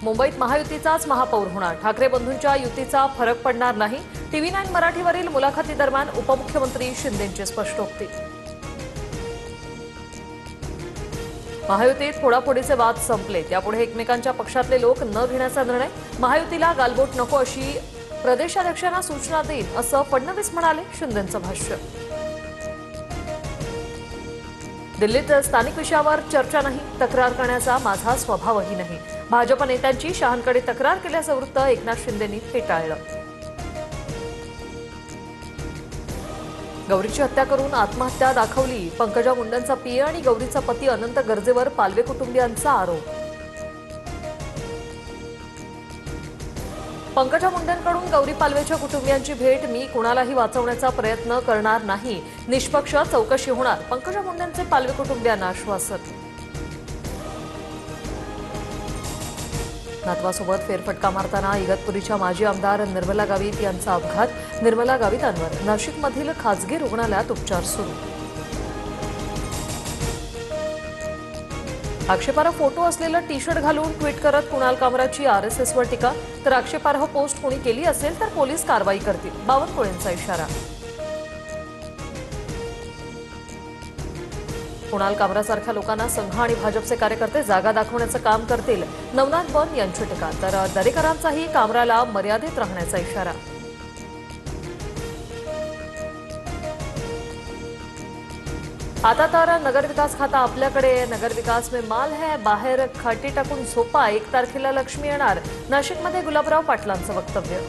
मुंबईत महायुतीचाच महापौर होणार। ठाकरे बंधूंच्या युतीचा फरक पडणार नाही। TV9 मराठीवरील मुलाखतीदरम्यान उपमुख्यमंत्री शिंदेंची स्पष्टोक्ती। महायुतीत फोडाफोडीचे वाद संपले, त्यापुढे एकमेकांच्या पक्षातले लोक न घेण्याचा निर्णय। महायुतीला गालबोट नको अशी प्रदेशाध्यक्षांना सूचना देईल असं फडणवीस म्हणाले। शिंदेंचं भाष्य। दिल्लीत स्थानिक विषयावर चर्चा नाही, तक्रार करण्याचा माझा स्वभावही नाही। भाजप नेत्यांची शहांकडे तक्रार केल्याचं वृत्त एकनाथ शिंदेंनी फेटाळलं। गौरीची हत्या करून आत्महत्या दाखवली, पंकजा मुंडेंचा पीए आणि गौरीचा पती अनंत गर्जेवर पालवे कुटुंबियांचा आरोप। पंकजा मुंडेंकडून गौरी पालवेच्या कुटुंबियांची भेट। मी कुणालाही वाचवण्याचा प्रयत्न करणार नाही, निष्पक्ष चौकशी होणार, पंकजा मुंडेंचे पालवे कुटुंबियांना आश्वासन। नातवासोबत फेरफटका मारताना इगतपुरीच्या माजी आमदार निर्मला गावित यांचा अपघात। निर्मला गावितांवर नाशिकमधील खासगी रुग्णालयात उपचार सुरू। आक्षेपार्ह फोटो असलेलं टी-शर्ट घालून ट्विट करत कुणाल कामराची आरएसएसवर टीका। तर आक्षेपार्ह पोस्ट कोणी केली असेल तर पोलीस कारवाई करतील, बावनकुळेंचा इशारा। कुणाल कामरासारख्या लोकांना संघ आणि भाजपचे कार्यकर्ते जागा दाखवण्याचं काम करतील, नवनाथ बन यांची टीका। तर दरेकरांचाही कामराला मर्यादित राहण्याचा इशारा। आता तर नगरविकास खाता आपल्याकडे, नगरविकास में माल है, बाहेर खाटी टाकून झोपा, 1 तारखेला लक्ष्मी येणार। नाशिकमध्ये गुलाबराव पाटलांचं वक्तव्य।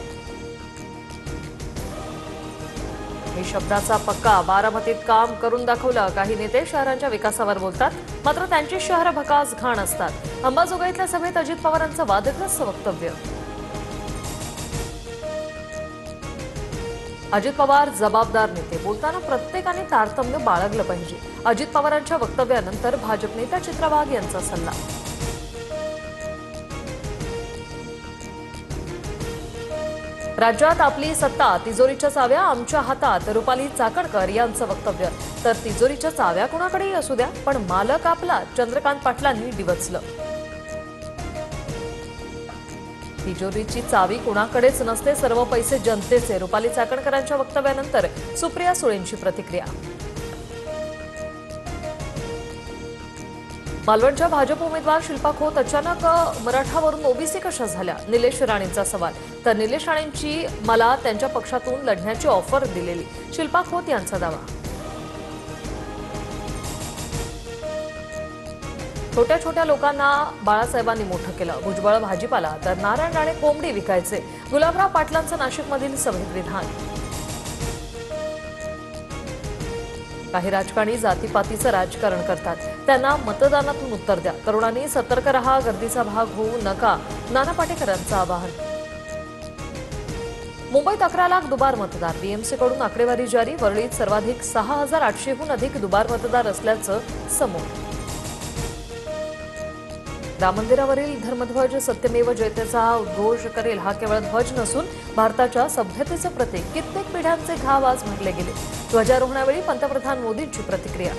मी शब्दाचा पक्का, बारामतीत काम करून दाखवलं। काही नेते शहरांच्या विकासावर बोलतात, मात्र त्यांची शहरं भकास घाण असतात। अंबाजोगाईतल्या सभेत अजित पवारांचं वादग्रस्त वक्तव्य। अजित पवार जबाबदार नेते, बोलताना प्रत्येकाने तारतम्य बाळगलं पाहिजे। अजित पवारांच्या वक्तव्यानंतर भाजप नेता चित्रा वाघ यांचा सल्ला। राज्यात आपली सत्ता, तिजोरीच्या चाव्या आमच्या हातात, रुपाली चाकणकर यांचं वक्तव्य। तर तिजोरीच्या चाव्या कोणाकडेही असू द्या, पण मालक आपला, चंद्रकांत पाटलांनी डिवचलं। तिजोरीची चावी कुणाकडेच नसते, सर्व पैसे जनतेचे, रुपाली चाकणकरांच्या वक्तव्यानंतर सुप्रिया सुळेंची प्रतिक्रिया। मालवणच्या भाजप उमेदवार शिल्पा खोत अचानक मराठावरून ओबीसी कशा झाल्या, निलेश राणेंचा सवाल। तर निलेश राणेंची मला त्यांच्या पक्षातून लढण्याची ऑफर दिलेली, शिल्पा खोत यांचा दावा। छोट्या छोट्या लोकांना बाळासाहेबांनी मोठं केलं, भुजबळ भाजीपाला तर नारायण राणे कोंबडी विकायचे, गुलाबराव पाटलांचं नाशिकमधील सभेत विधान। काही राजकारणी जातीपातीचं राजकारण करतात, त्यांना मतदानातून उत्तर द्या, तरुणांनी सतर्क रहा, गर्दीचा भाग होऊ नका, नाना पाटेकरांचं आवाहन। मुंबईत 11 लाख दुबार मतदार, बीएमसीकडून आकडेवारी जारी। वरळीत सर्वाधिक 6800हून अधिक दुबार मतदार असल्याचं समोर। राम मंदिरावरील धर्मध्वज सत्यमेव जयतेचा उद्घोष करेल, हा केवळ ध्वज नसून भारताच्या सभ्यतेचं प्रतीक। कित्येक पिढ्यांचे घाव आज भरले गेले। ध्वजारोहणावेळी पंतप्रधान मोदींची प्रतिक्रिया।